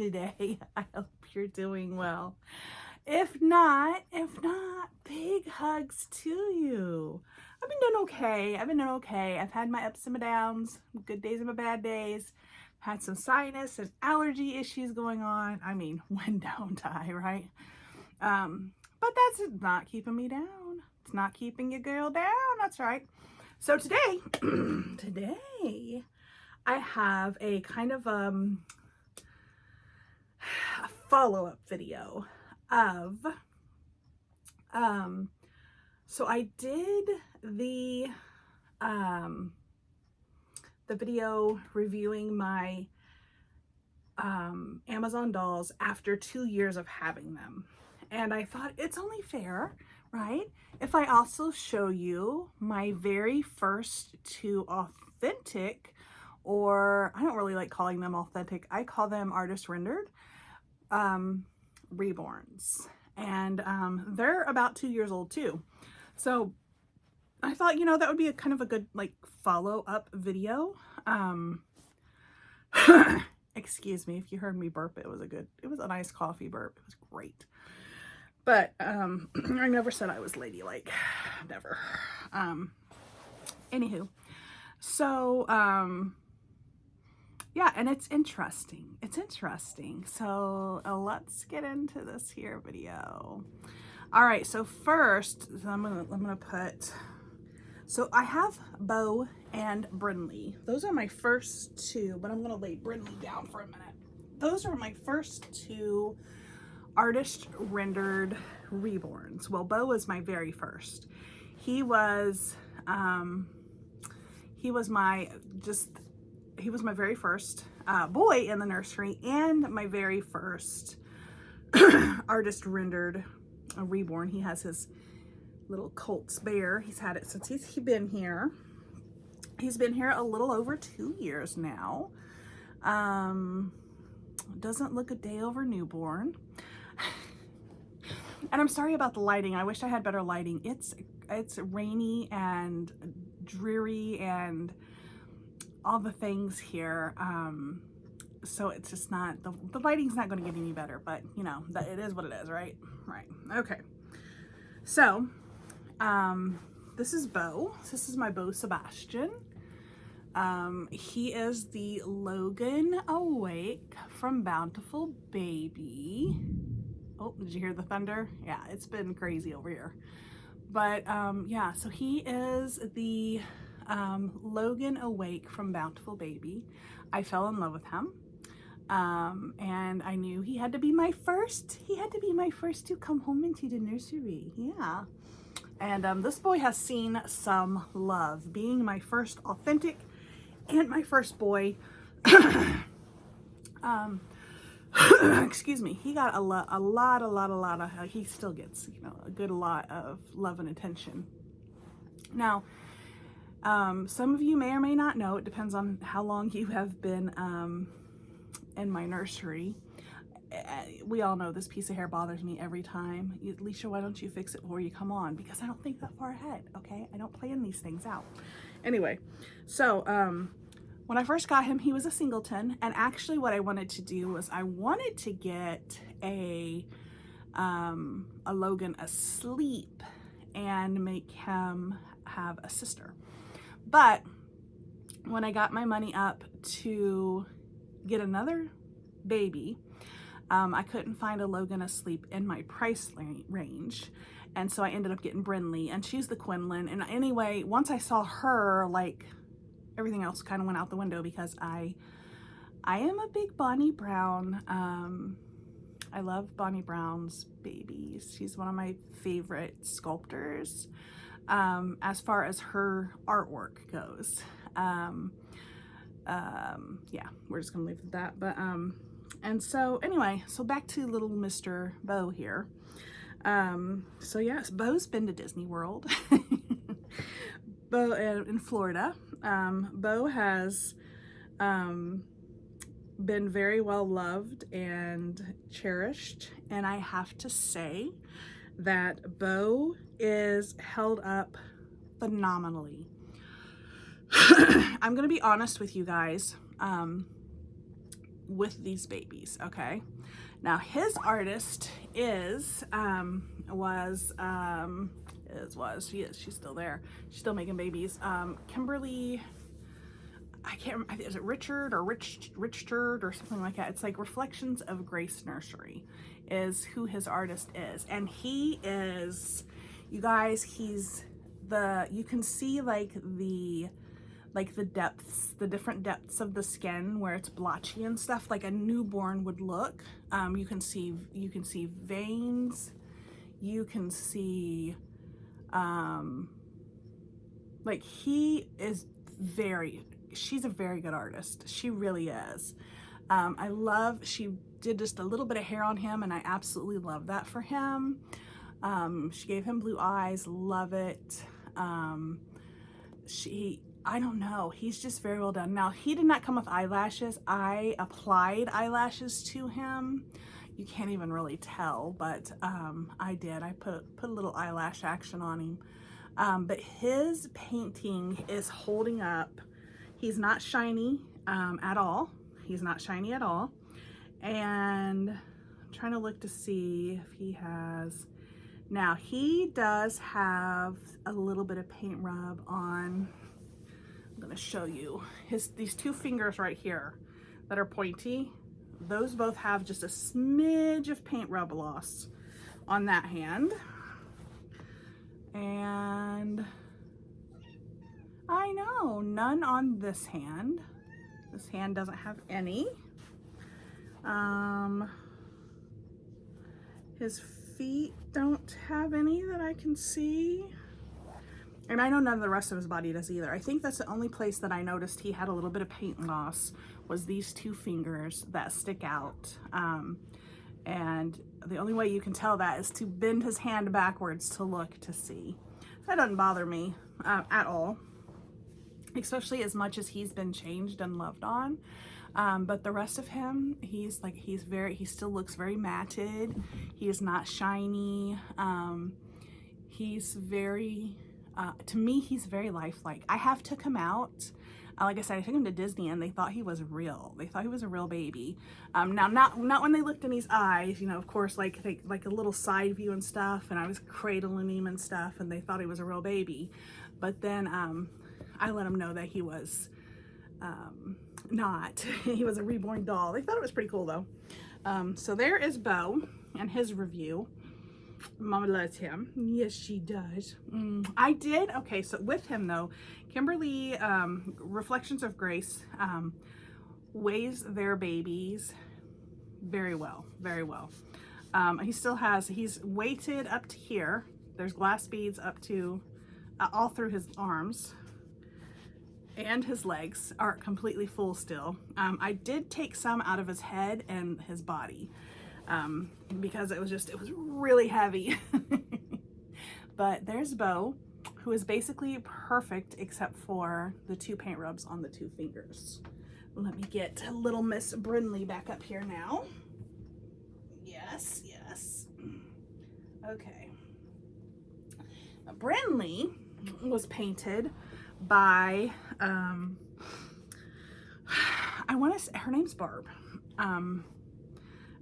today. I hope you're doing well. If not, big hugs to you. I've been doing okay. I've had my ups and my downs, good days and my bad days. Had some sinus and allergy issues going on. I mean, when don't I, right? But that's not keeping me down. It's not keeping your girl down. That's right. So today, I have a kind of a follow-up video of so I did the video reviewing my Amazon dolls after 2 years of having them, and I thought it's only fair, right, if I also show you my very first 2 authentic, or I don't really like calling them authentic, I call them artist rendered Reborns, and they're about 2 years old too. So I thought, you know, that would be a kind of a good like follow-up video. Excuse me if you heard me burp. It was a nice coffee burp. It was great. But I never said I was ladylike. Never. Anywho, so yeah, and it's interesting. So let's get into this here video. All right, so first, I'm gonna put. So I have Beau and Brynnleigh. Those are my first 2, but I'm gonna lay Brinley down for a minute. Those are my first 2 artist rendered Reborns. Well, Beau was my very first. He was my very first boy in the nursery, and my very first artist rendered Reborn. He has his little Colts bear. He's had it since he's been here. He's been here a little over 2 years now. Doesn't look a day over newborn. And I'm sorry about the lighting. I wish I had better lighting. It's rainy and dreary and all the things here. So it's just not, the lighting's not going to get any better, but you know, that it is what it is, right? Right. Okay. So, this is Beau. This is my Beau Sebastian. He is the Logan Awake from Bountiful Baby. Oh, did you hear the thunder? Yeah, it's been crazy over here. But, yeah, so he is the Logan Awake from Bountiful Baby. I fell in love with him. And I knew he had to be my first. He had to be my first to come home into the nursery. Yeah. And this boy has seen some love, being my first authentic and my first boy. Excuse me. He got a lot of, he still gets, you know, a good lot of love and attention. Now, some of you may or may not know, it depends on how long you have been in my nursery. We all know this piece of hair bothers me every time. Leisha, why don't you fix it before you come on? Because I don't think that far ahead, okay? I don't plan these things out. Anyway, so when I first got him, he was a singleton, and actually what I wanted to do was I wanted to get a Logan asleep and make him have a sister. But when I got my money up to get another baby, I couldn't find a Logan asleep in my price range, and so I ended up getting Brinley, and she's the Quinlan. And anyway, once I saw her, like, everything else kind of went out the window, because I am a big Bonnie Brown. I love Bonnie Brown's babies. She's one of my favorite sculptors as far as her artwork goes. Yeah, we're just gonna leave it at that. But and so anyway, so back to little Mr. Beau here. So yes, Beau's been to Disney World. Beau in Florida. Beau has been very well loved and cherished, and I have to say that Beau is held up phenomenally. I'm gonna be honest with you guys. with these babies, okay? Now his artist is, she's still there. She's still making babies. Kimberly, I can't remember, is it Richard or Richard or something like that? It's like Reflections of Grace Nursery is who his artist is. And he is, you guys, you can see like the depths, the different depths of the skin where it's blotchy and stuff, like a newborn would look. You can see veins. You can see, like she's a very good artist. She really is. She did just a little bit of hair on him, and I absolutely love that for him. She gave him blue eyes, love it. I don't know, he's just very well done. Now, he did not come with eyelashes. I applied eyelashes to him. You can't even really tell, but I did. I put a little eyelash action on him. But his painting is holding up. He's not shiny at all. He's not shiny at all. And I'm trying to look to see if he has. Now, he does have a little bit of paint rub on. I'm gonna show you these two fingers right here that are pointy. Those both have just a smidge of paint rub loss on that hand. And I know, none on this hand. This hand doesn't have any. His feet don't have any that I can see. And I know none of the rest of his body does either. I think that's the only place that I noticed he had a little bit of paint loss was these two fingers that stick out. And the only way you can tell that is to bend his hand backwards to look to see. That doesn't bother me at all, especially as much as he's been changed and loved on. But the rest of him, he still looks very matted. He is not shiny. He's very, to me, he's very lifelike. I have took him out. Like I said, I took him to Disney and they thought he was real. They thought he was a real baby. Now, not when they looked in his eyes, you know, of course, like a little side view and stuff, and I was cradling him and stuff, and they thought he was a real baby. But then I let him know that he was not. He was a reborn doll. They thought it was pretty cool though. So there is Beau and his review. Mama loves him. Yes, she does. I did. Okay, so with him though, Kimberly, Reflections of Grace, weighs their babies very well, very well. He's weighted up to here. There's glass beads up to all through his arms, and his legs are completely full still. I did take some out of his head and his body because it was really heavy. But there's Beau, who is basically perfect except for the two paint rubs on the two fingers. Let me get little Miss Brinley back up here now. Yes, yes. Okay. Now, Brinley was painted by, I want to say, her name's Barb.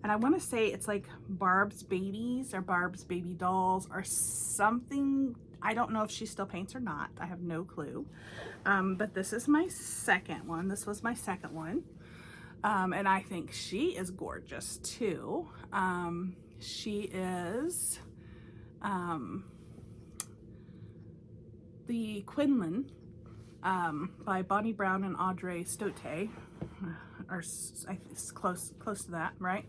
And I want to say it's like Barb's Babies or Barb's Baby Dolls or something. I don't know if she still paints or not. I have no clue. But this is my second one. This was my second one. And I think she is gorgeous too. She is the Quinlan by Bonnie Brown and Audrey Stote, or it's close to that, right?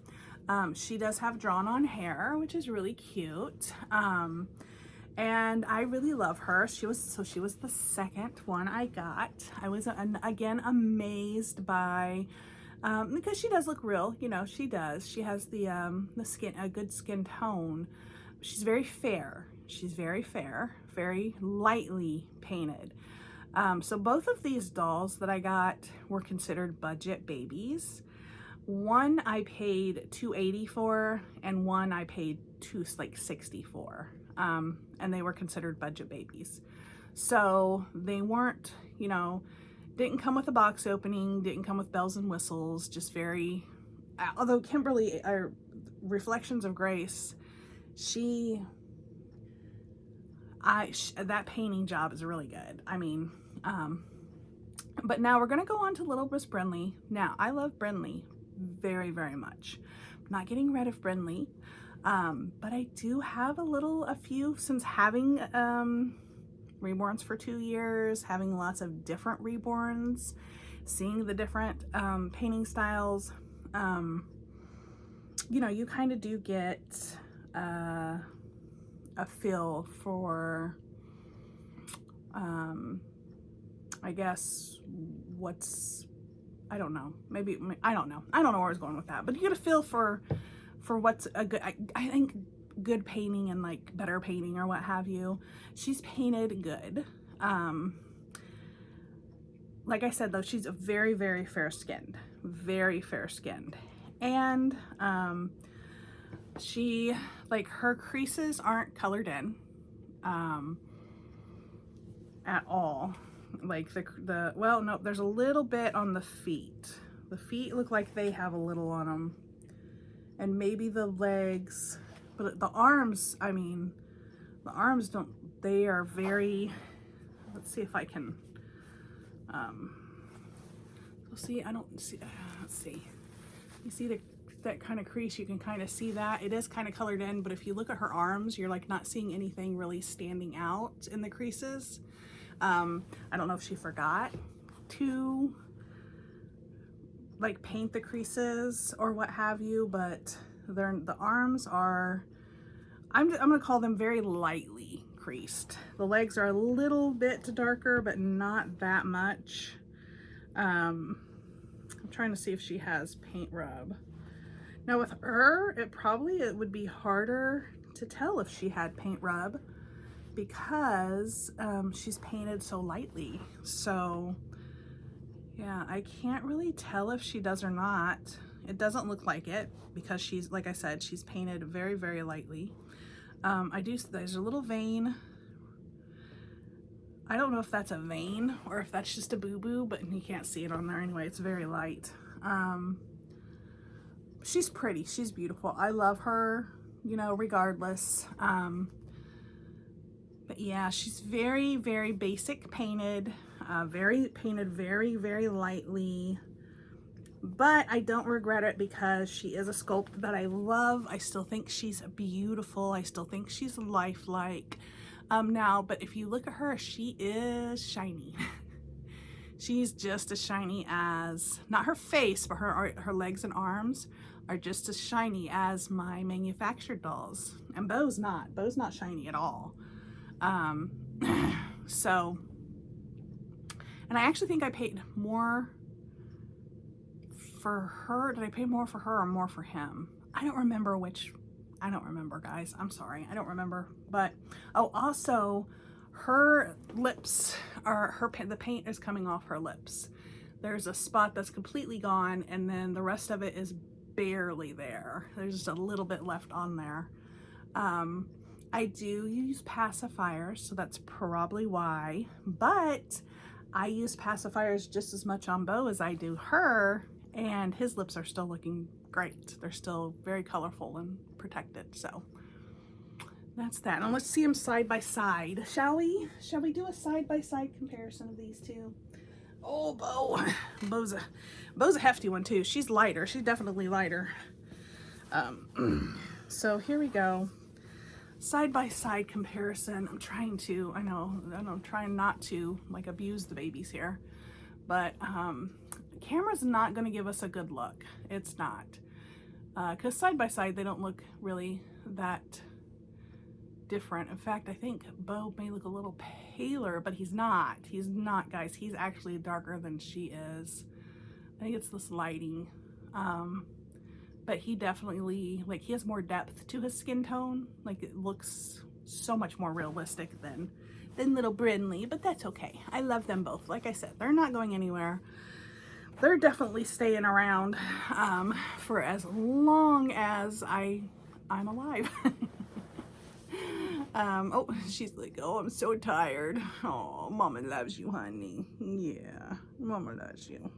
She does have drawn on hair, which is really cute. And I really love her. She was the second one I got. I was again amazed by, because she does look real, you know, she does. She has the skin, a good skin tone. She's very fair. She's very fair, very lightly painted. So both of these dolls that I got were considered budget babies. One I paid $280 for, and one I paid $260 for. And they were considered budget babies. So they weren't, you know, didn't come with a box opening, didn't come with bells and whistles, just very, although Kimberly, Reflections of Grace, that painting job is really good. I mean, but now we're going to go on to little Miss Brinley. Now, I love Brinley very, very much. I'm not getting rid of Brinley, but I do have a few, since having Reborns for 2 years, having lots of different Reborns, seeing the different painting styles, you know, you kind of do get a feel for, I guess, I don't know, maybe, I don't know where I was going with that, but you get a feel for what's a good, I think, good painting and like better painting or what have you. She's painted good. Like I said though, she's a very, very fair skinned, and she, like, her creases aren't colored in at all. Like well, no, there's a little bit on the feet. The feet look like they have a little on them, and maybe the legs, but the arms, I mean, the arms don't, they are very, let's see if I can, see, I don't see, let's see, you see that kind of crease, you can kind of see that it is kind of colored in, but if you look at her arms, you're like not seeing anything really standing out in the creases. I don't know if she forgot to like paint the creases or what have you, but the arms are, I'm gonna call them very lightly creased. The legs are a little bit darker, but not that much. I'm trying to see if she has paint rub. Now with her, it would be harder to tell if she had paint rub, because she's painted so lightly. So yeah, I can't really tell if she does or not. It doesn't look like it, because she's, like I said, she's painted very, very lightly. There's a little vein. I don't know if that's a vein or if that's just a boo-boo, but you can't see it on there anyway. It's very light. She's pretty, she's beautiful. I love her, you know, regardless. But yeah, she's very, very basic painted, very, very lightly. But I don't regret it, because she is a sculpt that I love. I still think she's beautiful. I still think she's lifelike. Now, but if you look at her, she is shiny. She's just as shiny as, not her face, but her legs and arms are just as shiny as my manufactured dolls. And Beau's not shiny at all. So, and I actually think I paid more for her. Did I pay more for her or more for him? I don't remember, guys. I'm sorry, I don't remember. But oh, also her lips are, the paint is coming off her lips. There's a spot that's completely gone, and then the rest of it is barely there. There's just a little bit left on there. I do use pacifiers, so that's probably why, but I use pacifiers just as much on Beau as I do her, and his lips are still looking great. They're still very colorful and protected. So that's that. Now let's see them side by side. Shall we? Shall we do a side by side comparison of these two? Oh, Beau. Beau's a hefty one too. She's lighter. She's definitely lighter. So here we go. Side by side comparison. I'm trying not to like abuse the babies here, but camera's not going to give us a good look. It's not, because side by side they don't look really that different. In fact, I think Beau may look a little paler, but he's not, guys. He's actually darker than she is. I think it's this lighting. But he definitely, like, he has more depth to his skin tone. Like, it looks so much more realistic than little Brinley, but that's okay. I love them both. Like I said, they're not going anywhere. They're definitely staying around for as long as I'm alive. Oh, she's like, oh, I'm so tired. Oh, Mama loves you, honey. Yeah, Mama loves you.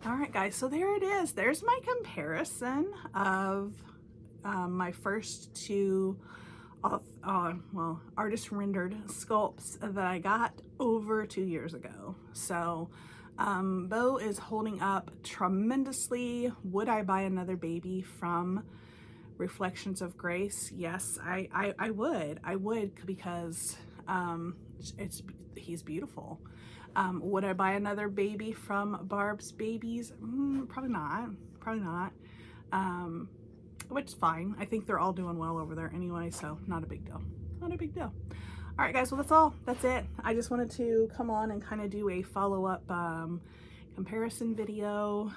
All right, guys, so there it is. There's my comparison of my first two well, artist rendered sculpts that I got over 2 years ago. So Beau is holding up tremendously. Would I buy another baby from Reflections of Grace? Yes, I would because he's beautiful. Would I buy another baby from Barb's Babies? Probably not. Which is fine. I think they're all doing well over there anyway, so not a big deal. Not a big deal. All right, guys, well, that's it. I just wanted to come on and kind of do a follow-up comparison video.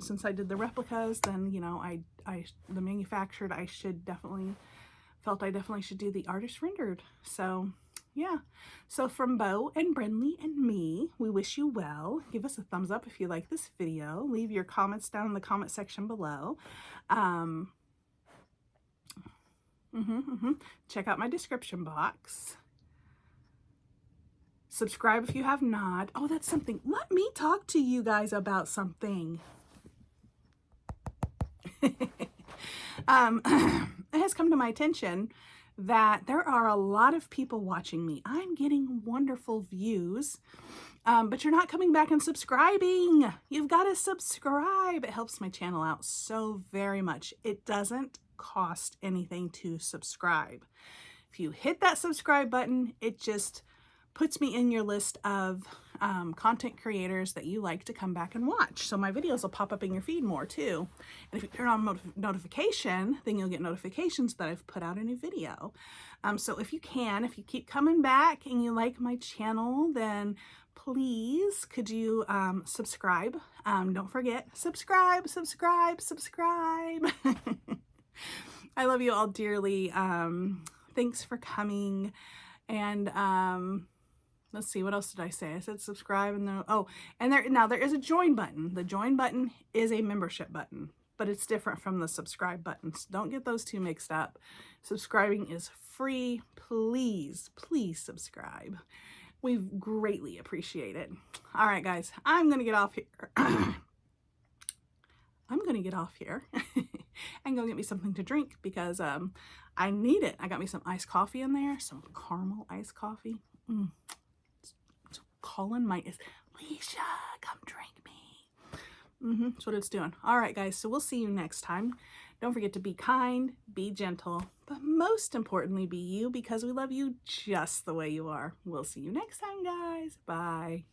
Since I did the replicas, then, you know, the manufactured, I definitely should do the artist rendered. So yeah, so from Beau and Brinley and me, we wish you well. Give us a thumbs up if you like this video. Leave your comments down in the comment section below. Check out my description box. Subscribe if you have not. Oh, that's something. Let me talk to you guys about something. It has come to my attention that there are a lot of people watching me. I'm getting wonderful views, but you're not coming back and subscribing. You've got to subscribe. It helps my channel out so very much. It doesn't cost anything to subscribe. If you hit that subscribe button, it just puts me in your list of content creators that you like to come back and watch. So my videos will pop up in your feed more too. And if you turn on notification, then you'll get notifications that I've put out a new video. So if you keep coming back and you like my channel, then please could you subscribe. Don't forget, subscribe. I love you all dearly. Thanks for coming. And let's see, what else did I say? I said subscribe, and then, oh, and there is a join button. The join button is a membership button, but it's different from the subscribe buttons. Don't get those two mixed up. Subscribing is free. Please subscribe. We greatly appreciate it. All right, guys, I'm going to get off here. And go get me something to drink because I need it. I got me some iced coffee in there, some caramel iced coffee. Colin might is, Leisha, come drink me. That's what it's doing. All right, guys, so we'll see you next time. Don't forget to be kind, be gentle, but most importantly, be you, because we love you just the way you are. We'll see you next time, guys. Bye.